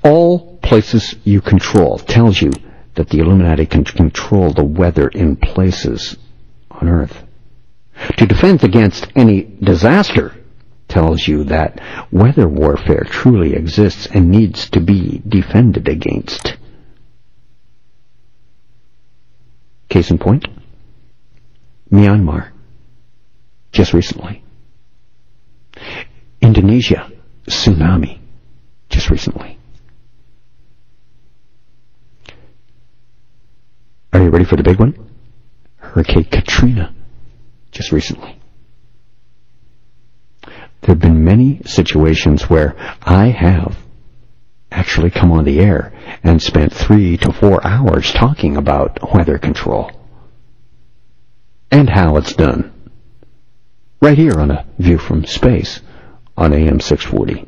all places you control tells you that the Illuminati can control the weather in places on Earth. To defend against any disaster tells you that weather warfare truly exists and needs to be defended against. Case in point, Myanmar, just recently. Indonesia, tsunami, just recently. Are you ready for the big one? Hurricane Katrina, just recently. There have been many situations where I have actually come on the air and spent 3 to 4 hours talking about weather control and how it's done. Right here on A View from Space on AM 640.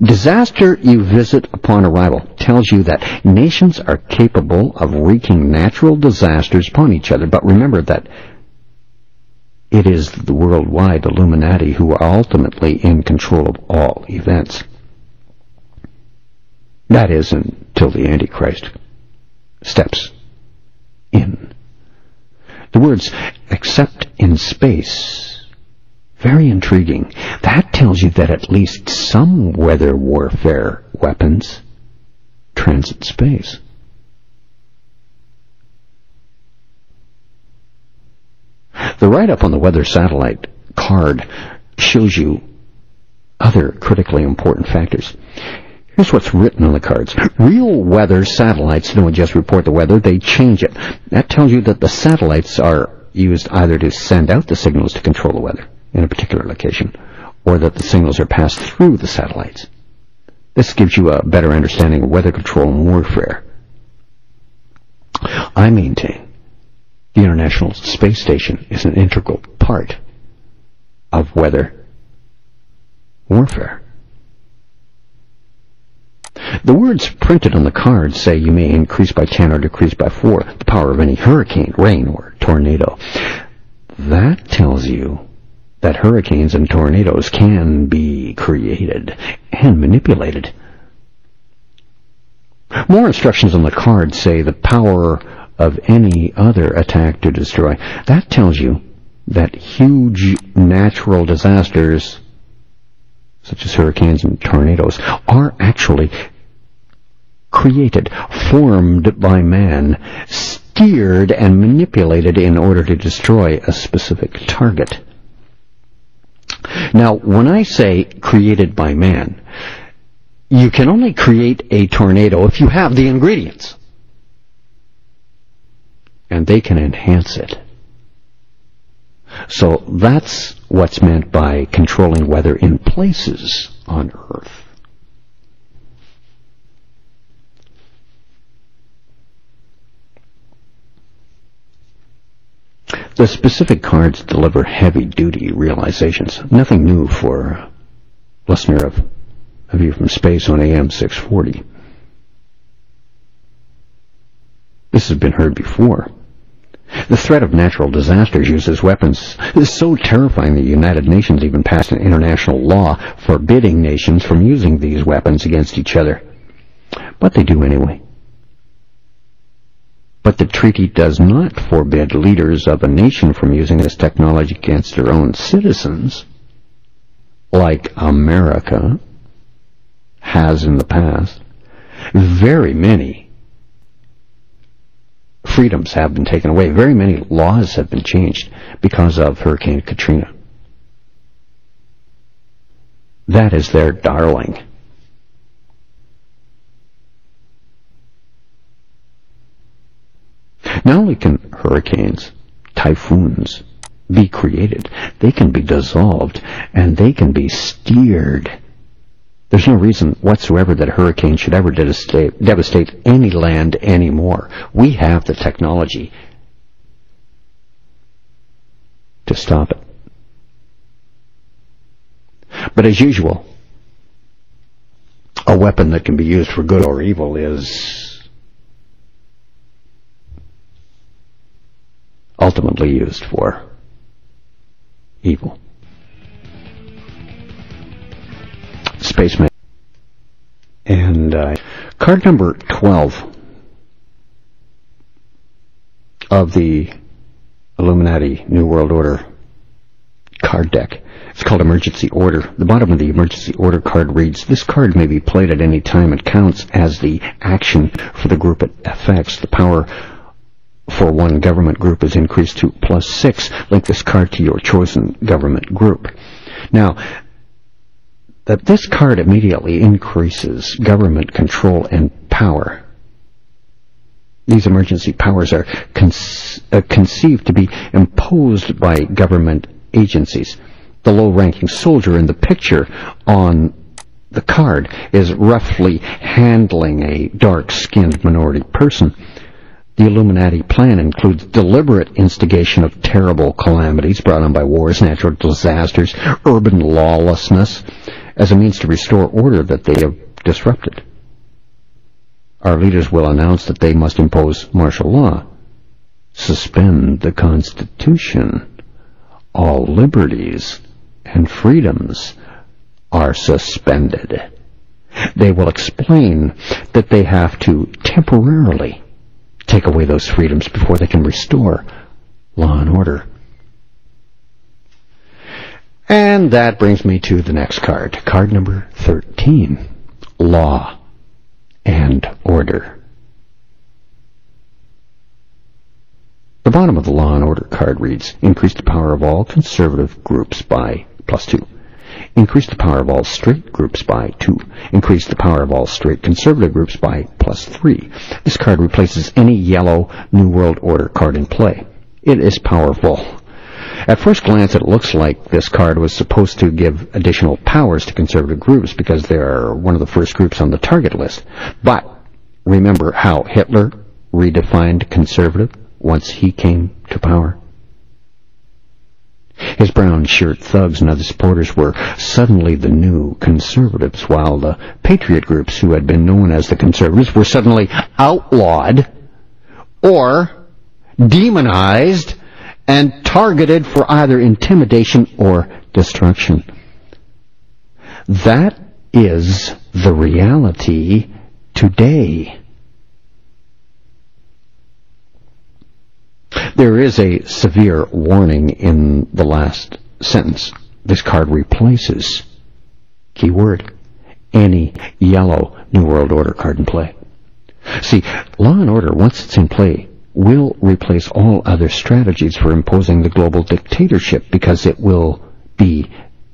Disaster you visit upon arrival tells you that nations are capable of wreaking natural disasters upon each other, but remember that it is the worldwide Illuminati who are ultimately in control of all events. That is, until the Antichrist steps in. The words, except in space, very intriguing. That tells you that at least some weather warfare weapons transit space. The write-up on the weather satellite card shows you other critically important factors. Here's what's written on the cards. Real weather satellites don't just report the weather, they change it. That tells you that the satellites are used either to send out the signals to control the weather in a particular location, or that the signals are passed through the satellites. This gives you a better understanding of weather control and warfare. I maintain the International Space Station is an integral part of weather warfare. The words printed on the card say you may increase by 10 or decrease by 4 the power of any hurricane, rain, or tornado. That tells you that hurricanes and tornadoes can be created and manipulated. More instructions on the card say the power of any other attack to destroy. That tells you that huge natural disasters, such as hurricanes and tornadoes, are actually created, formed by man, steered and manipulated in order to destroy a specific target. Now, when I say created by man, you can only create a tornado if you have the ingredients. And they can enhance it. So that's what's meant by controlling weather in places on Earth. The specific cards deliver heavy-duty realizations. Nothing new for a listener of A View from Space on AM 640. This has been heard before. The threat of natural disasters used as weapons is so terrifying the United Nations even passed an international law forbidding nations from using these weapons against each other. But they do anyway. But the treaty does not forbid leaders of a nation from using this technology against their own citizens, like America has in the past. Very many freedoms have been taken away. Very many laws have been changed because of Hurricane Katrina. That is their darling. Not only can hurricanes, typhoons be created, they can be dissolved, and they can be steered. There's no reason whatsoever that a hurricane should ever devastate any land anymore. We have the technology to stop it. But as usual, a weapon that can be used for good or evil is ultimately used for evil. spaceman. And card number 12 of the Illuminati New World Order card deck. It's called Emergency Order. The bottom of the Emergency Order card reads, this card may be played at any time. It counts as the action for the group it affects. The power for one government group is increased to +6. Link this card to your chosen government group. Now, that this card immediately increases government control and power. These emergency powers are conceived to be imposed by government agencies. The low-ranking soldier in the picture on the card is roughly handling a dark-skinned minority person. The Illuminati plan includes deliberate instigation of terrible calamities brought on by wars, natural disasters, urban lawlessness, as a means to restore order that they have disrupted. Our leaders will announce that they must impose martial law, suspend the Constitution. All liberties and freedoms are suspended. They will explain that they have to temporarily take away those freedoms before they can restore law and order. And that brings me to the next card. Card number 13. Law and Order. The bottom of the Law and Order card reads, increase the power of all conservative groups by +2. Increase the power of all straight groups by 2. Increase the power of all straight conservative groups by +3. This card replaces any yellow New World Order card in play. It is powerful. At first glance, it looks like this card was supposed to give additional powers to conservative groups because they are one of the first groups on the target list. But remember how Hitler redefined conservative once he came to power? His brown shirt thugs and other supporters were suddenly the new conservatives, while the patriot groups who had been known as the conservatives were suddenly outlawed or demonized and targeted for either intimidation or destruction. That is the reality today. There is a severe warning in the last sentence. This card replaces, keyword, any yellow New World Order card in play. See, law and order, once it's in play, will replace all other strategies for imposing the global dictatorship because it will be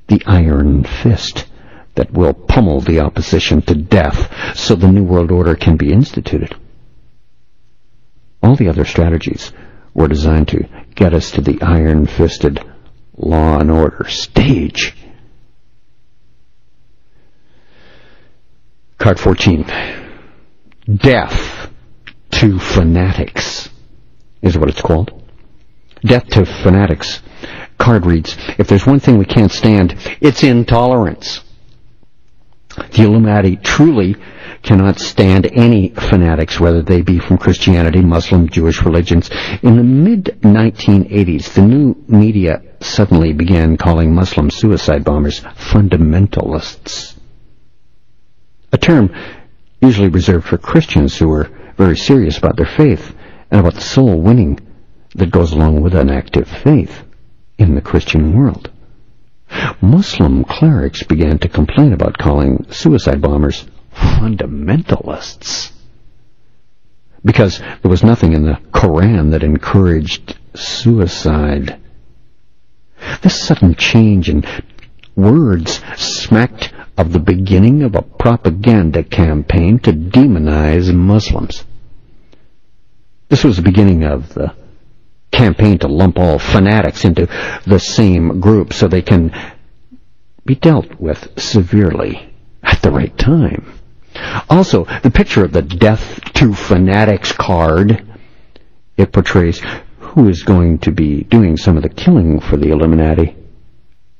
the iron fist that will pummel the opposition to death so the New World Order can be instituted. All the other strategies were designed to get us to the iron-fisted law and order stage. Card 14. Death to Fanatics is what it's called. Death to Fanatics. Card reads, if there's one thing we can't stand, it's intolerance. The Illuminati truly cannot stand any fanatics, whether they be from Christianity, Muslim, Jewish religions. In the mid-1980s, the new media suddenly began calling Muslim suicide bombers fundamentalists, a term usually reserved for Christians who were very serious about their faith and about the soul winning that goes along with an active faith in the Christian world. Muslim clerics began to complain about calling suicide bombers fundamentalists because there was nothing in the Quran that encouraged suicide. This sudden change in words smacked of the beginning of a propaganda campaign to demonize Muslims. This was the beginning of the campaign to lump all fanatics into the same group so they can be dealt with severely at the right time. Also, the picture of the Death to Fanatics card, it portrays who is going to be doing some of the killing for the Illuminati.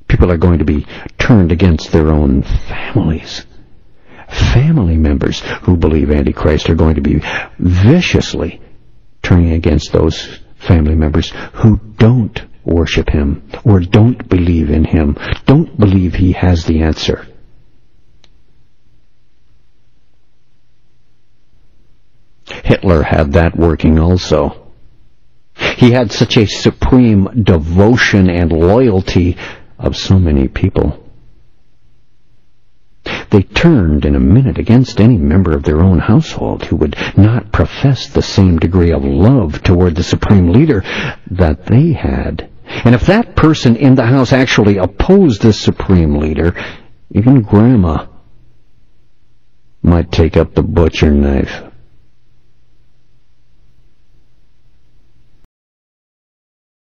People are going to be turned against their own families. Family members who believe Antichrist are going to be viciously turning against those family members who don't worship him or don't believe in him, don't believe he has the answer. Hitler had that working also. He had such a supreme devotion and loyalty of so many people. They turned in a minute against any member of their own household who would not profess the same degree of love toward the supreme leader that they had. And if that person in the house actually opposed the supreme leader, even Grandma might take up the butcher knife.